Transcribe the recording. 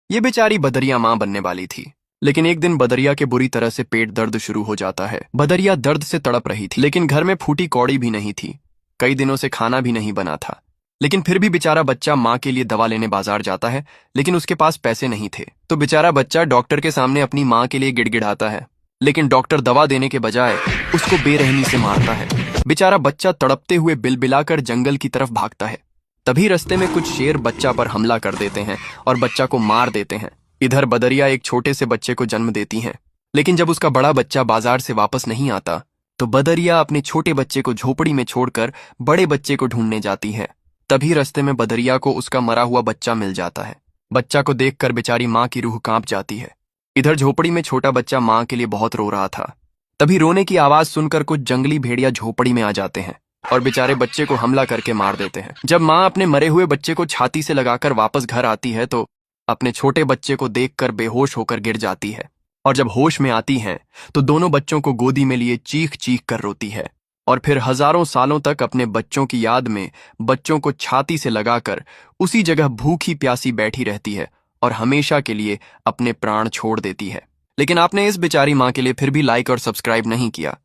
ये बेचारी बदरिया माँ बनने वाली थी। लेकिन एक दिन बदरिया के बुरी तरह से पेट दर्द शुरू हो जाता है। बदरिया दर्द से तड़प रही थी, लेकिन घर में फूटी कौड़ी भी नहीं थी। कई दिनों से खाना भी नहीं बना था। लेकिन फिर भी बेचारा बच्चा माँ के लिए दवा लेने बाजार जाता है, लेकिन उसके पास पैसे नहीं थे। तो बेचारा बच्चा डॉक्टर के सामने अपनी माँ के लिए गिड़गिड़ाता है, लेकिन डॉक्टर दवा देने के बजाय उसको बेरहमी से मारता है। बेचारा बच्चा तड़पते हुए बिलबिलाकर जंगल की तरफ भागता है। तभी रास्ते में कुछ शेर बच्चा पर हमला कर देते हैं और बच्चा को मार देते हैं। इधर बदरिया एक छोटे से बच्चे को जन्म देती हैं, लेकिन जब उसका बड़ा बच्चा बाजार से वापस नहीं आता तो बदरिया अपने छोटे बच्चे को झोपड़ी में छोड़कर बड़े बच्चे को ढूंढने जाती है। तभी रास्ते में बदरिया को उसका मरा हुआ बच्चा मिल जाता है। बच्चा को देखकर बेचारी माँ की रूह कांप जाती है। इधर झोपड़ी में छोटा बच्चा माँ के लिए बहुत रो रहा था। तभी रोने की आवाज सुनकर कुछ जंगली भेड़िया झोपड़ी में आ जाते हैं और बेचारे बच्चे को हमला करके मार देते हैं। जब माँ अपने मरे हुए बच्चे को छाती से लगाकर वापस घर आती है तो अपने छोटे बच्चे को देखकर बेहोश होकर गिर जाती है, और जब होश में आती हैं तो दोनों बच्चों को गोदी में लिए चीख चीख कर रोती है, और फिर हजारों सालों तक अपने बच्चों की याद में बच्चों को छाती से लगाकर उसी जगह भूखी प्यासी बैठी रहती है और हमेशा के लिए अपने प्राण छोड़ देती है। लेकिन आपने इस बेचारी माँ के लिए फिर भी लाइक और सब्सक्राइब नहीं किया।